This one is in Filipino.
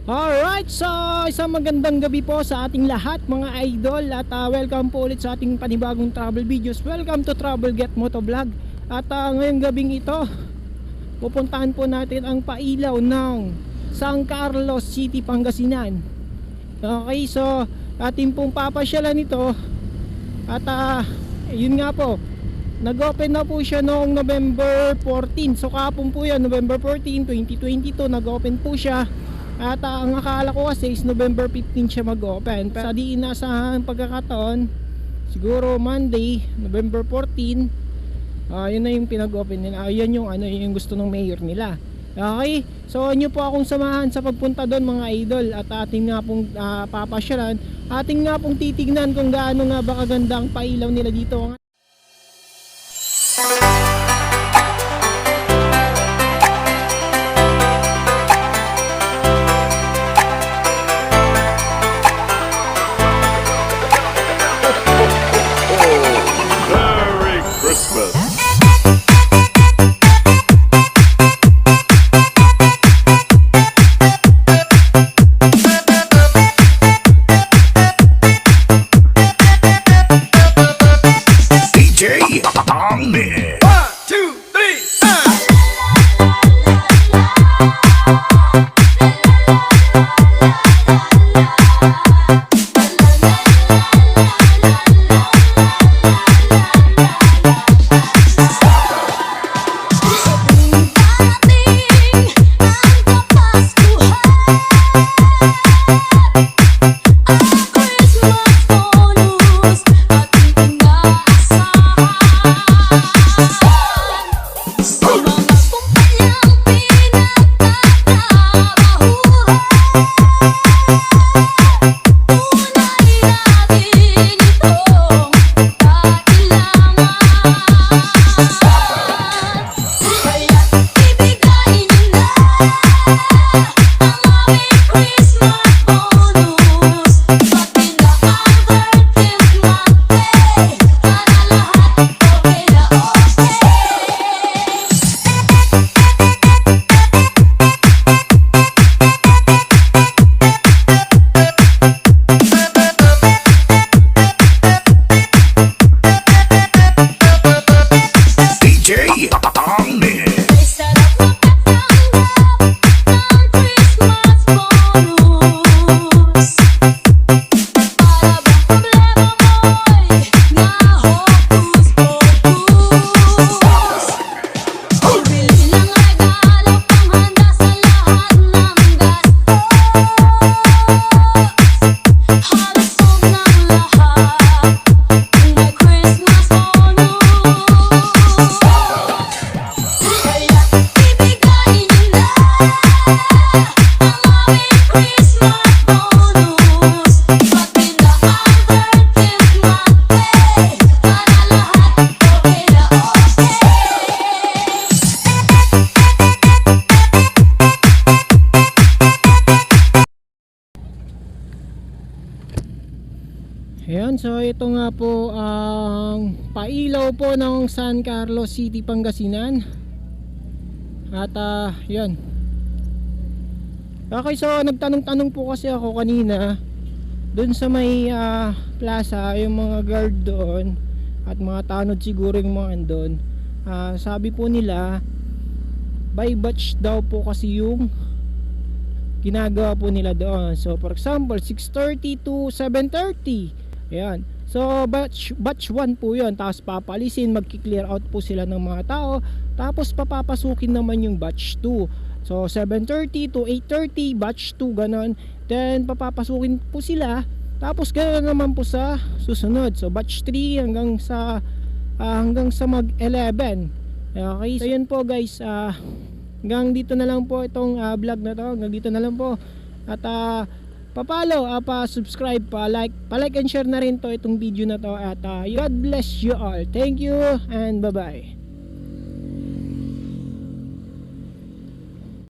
Alright, so isang magandang gabi po sa ating lahat mga idol. At welcome po ulit sa ating panibagong travel videos. Welcome to Travel Get Moto Vlog. At ngayong gabing ito, pupuntahan po natin ang pailaw ng San Carlos City, Pangasinan. Okay, so ating pong papasyalan ito. At yun nga po, nag-open na po siya noong November 14. So kahapon po yan, November 14, 2022, nag-open po siya. At ang akala ko kasi is November 15 siya mag-open. Pero sa di inaasahan pagkakataon, siguro Monday, November 14, yun na yung pinag-open nila. Yan yung, yung gusto ng mayor nila. Okay, so nyo po akong samahan sa pagpunta doon mga idol. At ating nga pong papasyalan, ating nga pong titignan kung gaano nga ba kaganda ang pailaw nila dito. Ayan, so ito nga po ang pailaw po ng San Carlos City, Pangasinan. At yun. Okay, so nagtanong-tanong po kasi ako kanina doon sa may plaza, yung mga guard doon at mga tanod siguro yung mga andun. Sabi po nila by batch daw po kasi yung ginagawa po nila doon. So for example 6:30 to 7:30. Ayan. So batch 1 po yun. Tapos papalisin, magki-clear out po sila ng mga tao. Tapos papapasukin naman yung batch 2. So 7:30 to 8:30 batch 2, ganon. Then papapasukin po sila. Tapos ganoon naman po sa susunod. So batch 3 hanggang sa mag 11. Okay. So yun po guys. Hanggang dito na lang po itong vlog na to. Hanggang dito na lang po. At pa-follow, pa-subscribe, pa-like and share na rin to itong video na to. At God bless you all. Thank you and bye-bye.